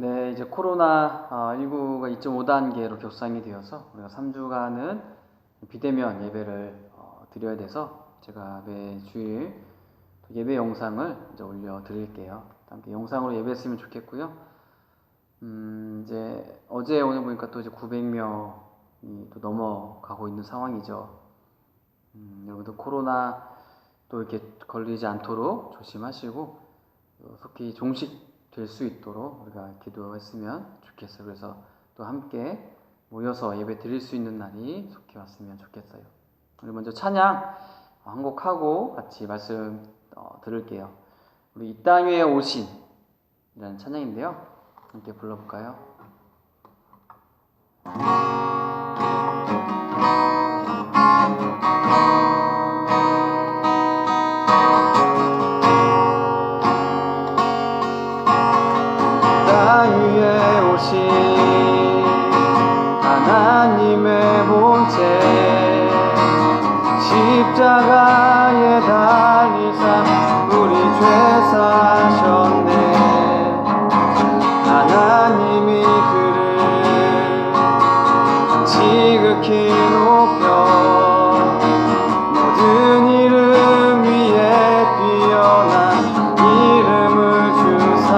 네, 이제 코로나19가 2.5단계로 격상이 되어서 우리가 3주간은 비대면 예배를 드려야 돼서 제가 매 주일 예배 영상을 이제 올려드릴게요. 함께 영상으로 예배했으면 좋겠고요. 이제 어제 오늘 보니까 또 이제 900명이 또 넘어가고 있는 상황이죠. 여러분들 코로나 또 이렇게 걸리지 않도록 조심하시고 속히 종식될 수 있도록 우리가 기도했으면 좋겠어요. 그래서 또 함께 모여서 예배 드릴 수 있는 날이 속히 왔으면 좋겠어요. 우리 먼저 찬양 한 곡 하고 같이 말씀 들을게요. 우리 이 땅 위에 오신 이라는 찬양인데요. 함께 불러볼까요? 땅 위에 오신 하나님의 본체 십자가에 달리사 우리 죄 사셨네. 하나님이 그를 지극히 높여 모든 이름 위에 뛰어난 이름을 주사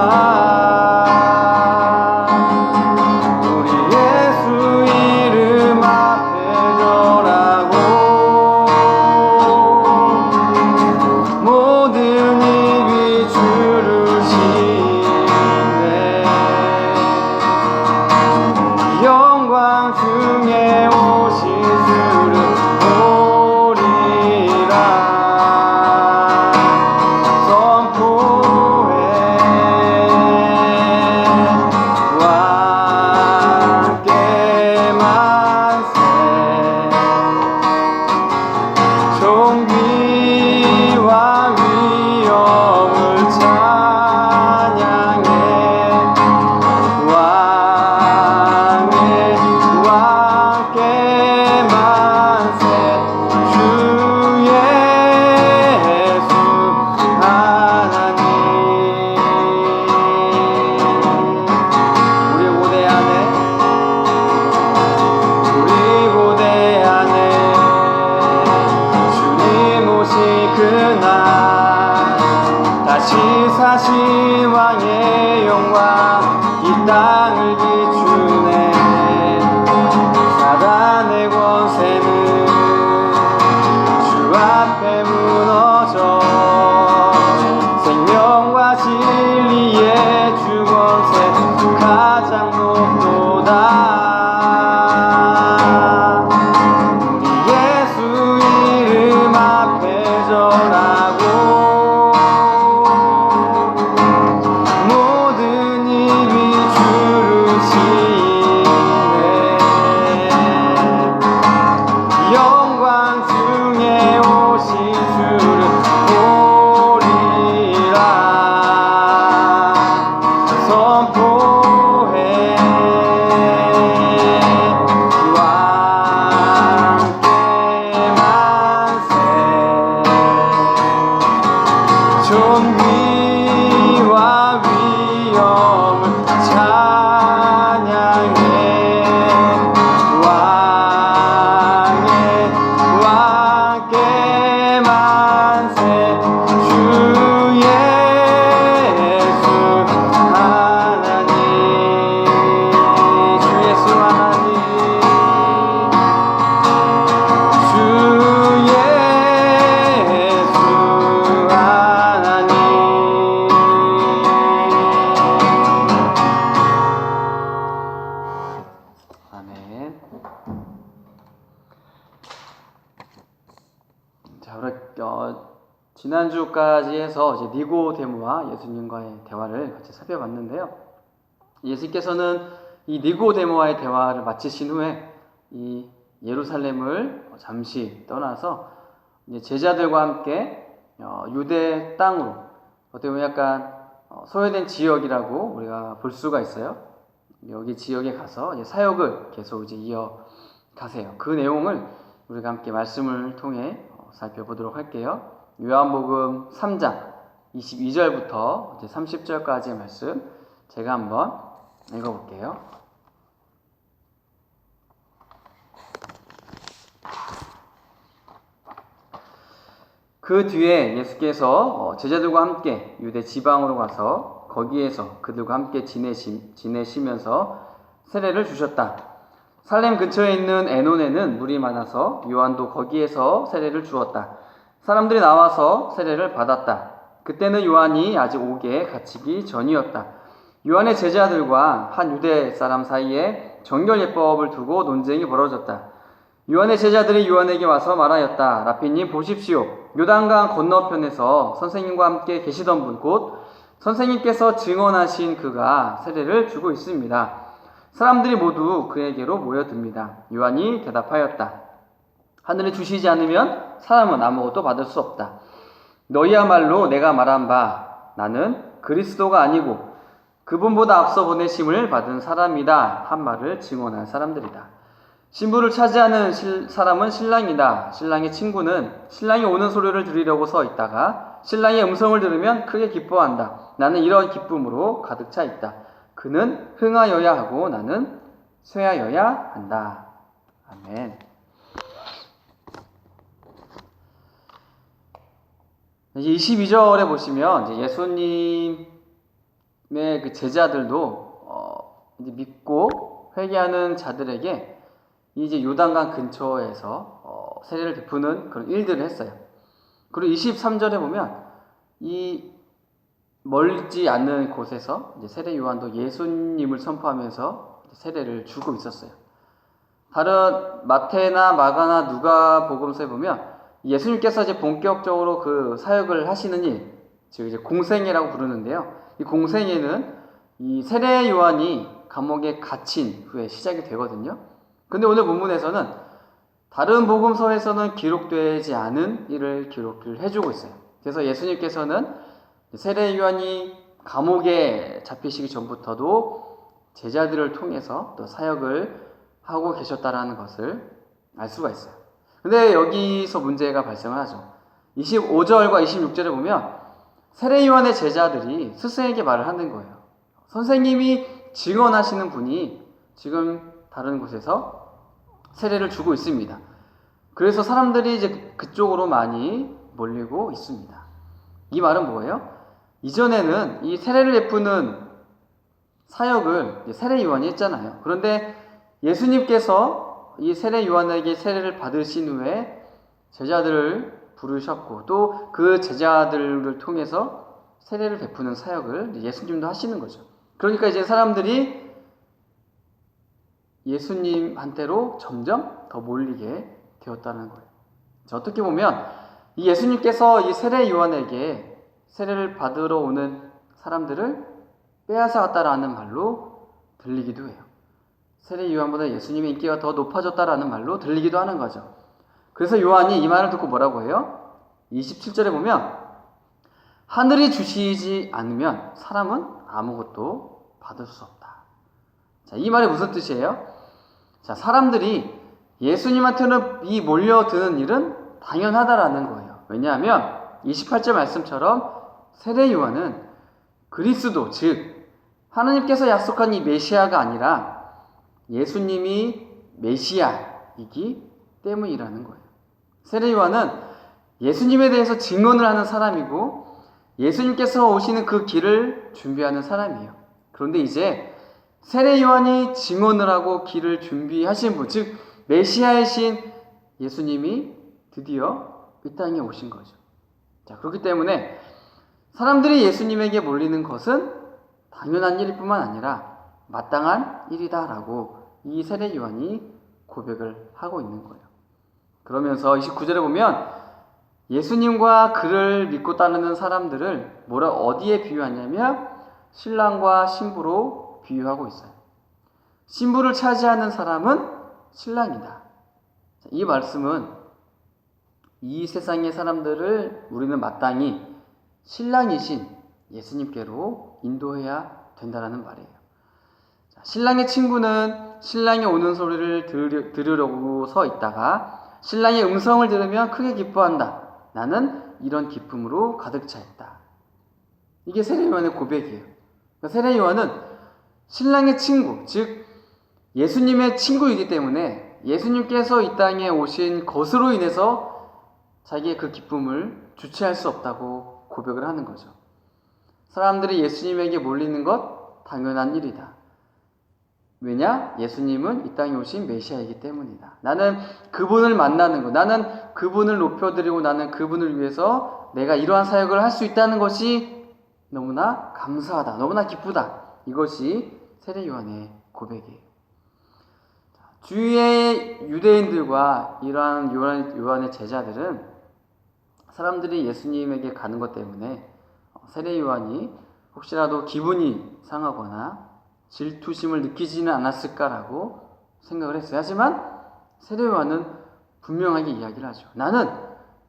사신 왕의 영광 이 땅을 비추네. 사단의 권세는 주 앞에 무너져 생명과 진리의 주 권세 가장 높도다. 우리 예수 이름 앞에 절하고 지난주까지 해서 이제 니고데모와 예수님과의 대화를 같이 살펴봤는데요. 예수님께서는 이 니고데모와의 대화를 마치신 후에 이 예루살렘을 잠시 떠나서 이제 제자들과 함께 유대 땅으로 어떻게 보면 약간 소외된 지역이라고 우리가 볼 수가 있어요. 여기 지역에 가서 이제 사역을 계속 이제 이어가세요. 그 내용을 우리가 함께 말씀을 통해 살펴보도록 할게요. 요한복음 3장 22절부터 30절까지의 말씀 제가 한번 읽어볼게요. 그 뒤에 예수께서 제자들과 함께 유대 지방으로 가서 거기에서 그들과 함께 지내시면서 세례를 주셨다. 살렘 근처에 있는 에논에는 물이 많아서 요한도 거기에서 세례를 주었다. 사람들이 나와서 세례를 받았다. 그때는 요한이 아직 옥에 갇히기 전이었다. 요한의 제자들과 한 유대 사람 사이에 정결예법을 두고 논쟁이 벌어졌다. 요한의 제자들이 요한에게 와서 말하였다. 라피님 보십시오. 요단강 건너편에서 선생님과 함께 계시던 분 곧 선생님께서 증언하신 그가 세례를 주고 있습니다. 사람들이 모두 그에게로 모여듭니다. 요한이 대답하였다. 하늘에 주시지 않으면 사람은 아무것도 받을 수 없다. 너희야말로 내가 말한 바 나는 그리스도가 아니고 그분보다 앞서 보내심을 받은 사람이다 한 말을 증언한 사람들이다. 신부를 차지하는 사람은 신랑이다. 신랑의 친구는 신랑이 오는 소리를 들으려고 서 있다가 신랑의 음성을 들으면 크게 기뻐한다. 나는 이런 기쁨으로 가득 차 있다. 그는 흥하여야 하고 나는 쇠하여야 한다. 아멘. 이제 22절에 보시면 이제 예수님의 그 제자들도 이제 믿고 회개하는 자들에게 이제 요단강 근처에서 세례를 베푸는 그런 일들을 했어요. 그리고 23절에 보면 이 멀지 않는 곳에서 이제 세례 요한도 예수님을 선포하면서 세례를 주고 있었어요. 다른 마태나 마가나 누가 복음서에 보면 예수님께서 이제 본격적으로 그 사역을 하시는 일, 즉 이제 공생애라고 부르는데요. 이 공생애는 이 세례 요한이 감옥에 갇힌 후에 시작이 되거든요. 근데 오늘 본문에서는 다른 복음서에서는 기록되지 않은 일을 기록을 해주고 있어요. 그래서 예수님께서는 세례 요한이 감옥에 잡히시기 전부터도 제자들을 통해서 또 사역을 하고 계셨다라는 것을 알 수가 있어요. 근데 여기서 문제가 발생을 하죠. 25절과 26절에 보면 세례 요한의 제자들이 스승에게 말을 하는 거예요. 선생님이 증언하시는 분이 지금 다른 곳에서 세례를 주고 있습니다. 그래서 사람들이 이제 그쪽으로 많이 몰리고 있습니다. 이 말은 뭐예요? 이전에는 이 세례를 베푸는 사역을 세례 요한이 했잖아요. 그런데 예수님께서 이 세례 요한에게 세례를 받으신 후에 제자들을 부르셨고 또 그 제자들을 통해서 세례를 베푸는 사역을 예수님도 하시는 거죠. 그러니까 이제 사람들이 예수님한테로 점점 더 몰리게 되었다는 거예요. 어떻게 보면 이 예수님께서 이 세례 요한에게 세례를 받으러 오는 사람들을 빼앗아갔다라는 말로 들리기도 해요. 세례 요한보다 예수님의 인기가 더 높아졌다라는 말로 들리기도 하는 거죠. 그래서 요한이 이 말을 듣고 뭐라고 해요? 27절에 보면 하늘이 주시지 않으면 사람은 아무것도 받을 수 없다. 자, 이 말이 무슨 뜻이에요? 자, 사람들이 예수님한테는 이 몰려드는 일은 당연하다라는 거예요. 왜냐하면 28절 말씀처럼 세례 요한은 그리스도, 즉 하나님께서 약속한 이 메시아가 아니라 예수님이 메시아이기 때문이라는 거예요. 세례 요한은 예수님에 대해서 증언을 하는 사람이고 예수님께서 오시는 그 길을 준비하는 사람이에요. 그런데 이제 세례 요한이 증언을 하고 길을 준비하신 분, 즉 메시아이신 예수님이 드디어 이 땅에 오신 거죠. 자, 그렇기 때문에 사람들이 예수님에게 몰리는 것은 당연한 일일 뿐만 아니라 마땅한 일이다라고 이 세례 요한이 고백을 하고 있는 거예요. 그러면서 29절에 보면 예수님과 그를 믿고 따르는 사람들을 어디에 비유하냐면 신랑과 신부로 비유하고 있어요. 신부를 차지하는 사람은 신랑이다. 이 말씀은 이 세상의 사람들을 우리는 마땅히 신랑이신 예수님께로 인도해야 된다는 말이에요. 신랑의 친구는 신랑이 오는 소리를 들으려고 서 있다가 신랑의 음성을 들으면 크게 기뻐한다. 나는 이런 기쁨으로 가득 차 있다. 이게 세례 요한의 고백이에요. 세례 요한은 신랑의 친구, 즉 예수님의 친구이기 때문에 예수님께서 이 땅에 오신 것으로 인해서 자기의 그 기쁨을 주체할 수 없다고 고백을 하는 거죠. 사람들이 예수님에게 몰리는 것 당연한 일이다. 왜냐? 예수님은 이 땅에 오신 메시아이기 때문이다. 나는 그분을 만나는 것, 나는 그분을 높여드리고 나는 그분을 위해서 내가 이러한 사역을 할 수 있다는 것이 너무나 감사하다. 너무나 기쁘다. 이것이 세례 요한의 고백이에요. 주위의 유대인들과 이러한 요한의 제자들은 사람들이 예수님에게 가는 것 때문에 세례 요한이 혹시라도 기분이 상하거나 질투심을 느끼지는 않았을까라고 생각을 했어요. 하지만 세례 요한은 분명하게 이야기를 하죠. 나는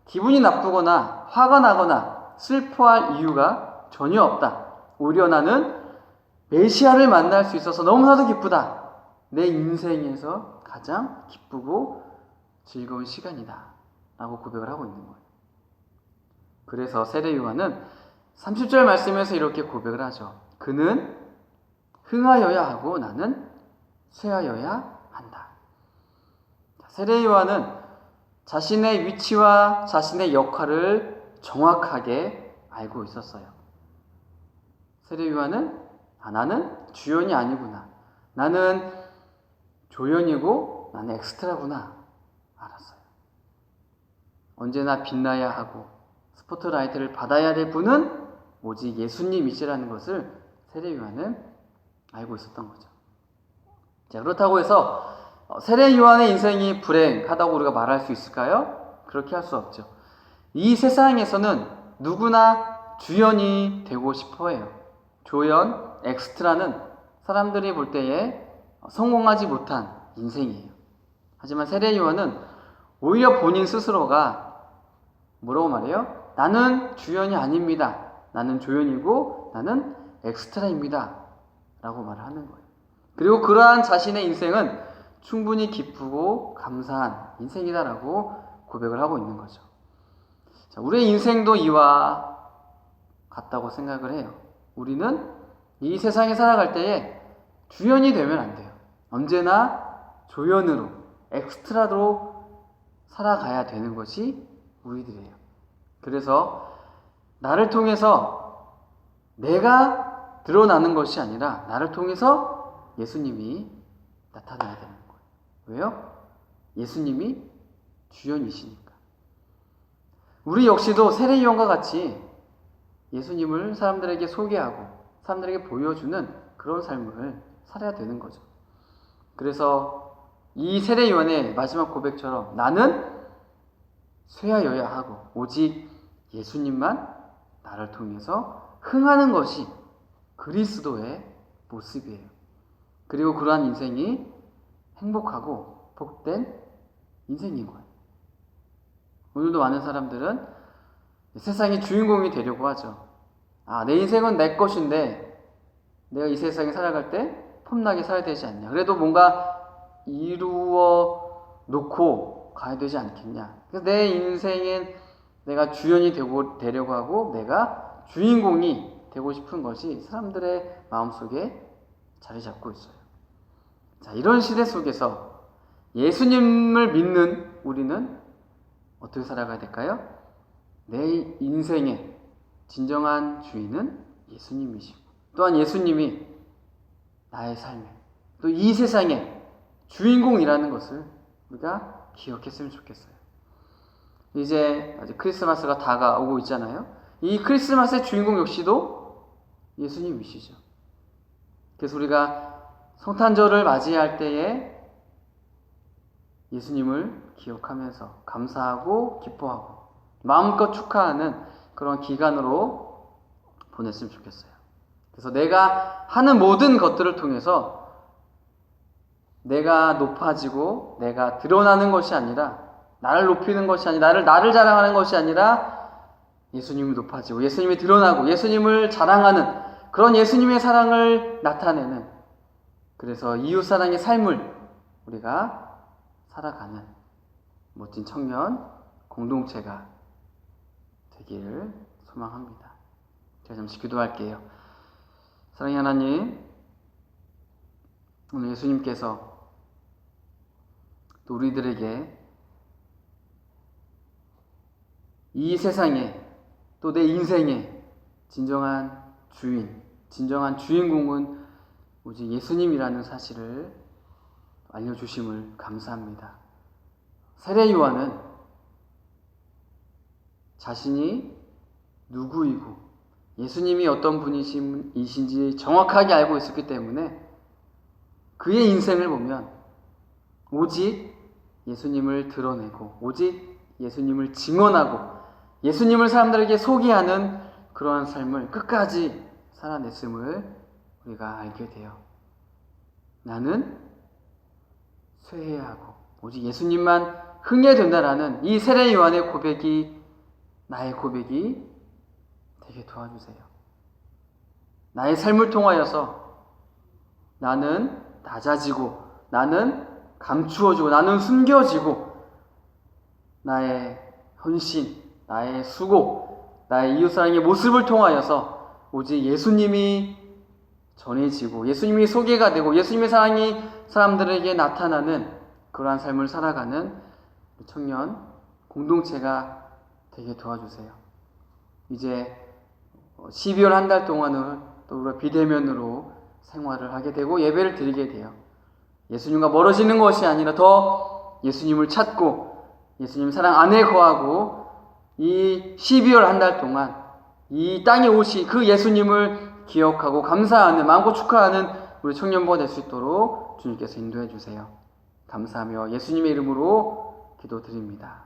기분이 나쁘거나 화가 나거나 슬퍼할 이유가 전혀 없다. 오히려 나는 메시아를 만날 수 있어서 너무나도 기쁘다. 내 인생에서 가장 기쁘고 즐거운 시간이다. 라고 고백을 하고 있는 거예요. 그래서 세례 요한은 30절 말씀에서 이렇게 고백을 하죠. 그는 흥하여야 하고 나는 쇠하여야 한다. 세례 요한은 자신의 위치와 자신의 역할을 정확하게 알고 있었어요. 세례 요한은 나는 주연이 아니구나. 나는 조연이고 나는 엑스트라구나. 알았어요. 언제나 빛나야 하고 스포트라이트를 받아야 될 분은 오직 예수님이시라는 것을 세례 요한은 알고 있었던 거죠. 자, 그렇다고 해서 세례 요한의 인생이 불행하다고 우리가 말할 수 있을까요? 그렇게 할 수 없죠. 이 세상에서는 누구나 주연이 되고 싶어 해요. 조연, 엑스트라는 사람들이 볼 때에 성공하지 못한 인생이에요. 하지만 세례 요한은 오히려 본인 스스로가 뭐라고 말해요? 나는 주연이 아닙니다. 나는 조연이고 나는 엑스트라입니다. 라고 말을 하는 거예요. 그리고 그러한 자신의 인생은 충분히 기쁘고 감사한 인생이다라고 고백을 하고 있는 거죠. 자, 우리의 인생도 이와 같다고 생각을 해요. 우리는 이 세상에 살아갈 때에 주연이 되면 안 돼요. 언제나 조연으로, 엑스트라로 살아가야 되는 것이 우리들이에요. 그래서 나를 통해서 내가 드러나는 것이 아니라 나를 통해서 예수님이 나타나야 되는 거예요. 왜요? 예수님이 주연이시니까. 우리 역시도 세례 요한과 같이 예수님을 사람들에게 소개하고 사람들에게 보여주는 그런 삶을 살아야 되는 거죠. 그래서 이 세례 요한의 마지막 고백처럼 나는 쇠하여야 하고 오직 예수님만 나를 통해서 흥하는 것이 그리스도의 모습이에요. 그리고 그러한 인생이 행복하고 복된 인생인 거예요. 오늘도 많은 사람들은 세상의 주인공이 되려고 하죠. 내 인생은 내 것인데 내가 이 세상에 살아갈 때 폼나게 살아야 되지 않냐. 그래도 뭔가 이루어 놓고 가야 되지 않겠냐. 그래서 내 인생엔 내가 주연이 되려고 하고 내가 주인공이 되고 싶은 것이 사람들의 마음속에 자리 잡고 있어요. 자, 이런 시대 속에서 예수님을 믿는 우리는 어떻게 살아가야 될까요? 내 인생의 진정한 주인은 예수님이시고 또한 예수님이 나의 삶에 또 이 세상의 주인공이라는 것을 우리가 기억했으면 좋겠어요. 이제 아직 크리스마스가 다가오고 있잖아요. 이 크리스마스의 주인공 역시도 예수님이시죠. 그래서 우리가 성탄절을 맞이할 때에 예수님을 기억하면서 감사하고 기뻐하고 마음껏 축하하는 그런 기간으로 보냈으면 좋겠어요. 그래서 내가 하는 모든 것들을 통해서 내가 높아지고 내가 드러나는 것이 아니라 나를 높이는 것이 아니라 나를 자랑하는 것이 아니라 예수님이 높아지고 예수님이 드러나고 예수님을 자랑하는 그런 예수님의 사랑을 나타내는 그래서 이웃사랑의 삶을 우리가 살아가는 멋진 청년 공동체가 되기를 소망합니다. 제가 잠시 기도할게요. 사랑의 하나님, 오늘 예수님께서 또 우리들에게 이 세상에 또 내 인생의 진정한 주인, 진정한 주인공은 오직 예수님이라는 사실을 알려주심을 감사합니다. 세례 요한은 자신이 누구이고 예수님이 어떤 분이신지 정확하게 알고 있었기 때문에 그의 인생을 보면 오직 예수님을 드러내고 오직 예수님을 증언하고 예수님을 사람들에게 소개하는 그러한 삶을 끝까지 살아냈음을 우리가 알게 돼요. 나는 쇠해하고 오직 예수님만 흥해야 된다라는 이 세례 요한의 고백이 나의 고백이 되게 도와주세요. 나의 삶을 통하여서 나는 낮아지고 나는 감추어지고 나는 숨겨지고 나의 헌신, 나의 수고, 나의 이웃사랑의 모습을 통하여서 오직 예수님이 전해지고 예수님이 소개가 되고 예수님의 사랑이 사람들에게 나타나는 그러한 삶을 살아가는 청년 공동체가 되게 도와주세요. 이제 12월 한 달 동안은 또 우리가 비대면으로 생활을 하게 되고 예배를 드리게 돼요. 예수님과 멀어지는 것이 아니라 더 예수님을 찾고 예수님 사랑 안에 거하고 이 12월 한 달 동안 이 땅에 오신 그 예수님을 기억하고 감사하는 마음껏 축하하는 우리 청년부가 될 수 있도록 주님께서 인도해 주세요. 감사하며 예수님의 이름으로 기도드립니다.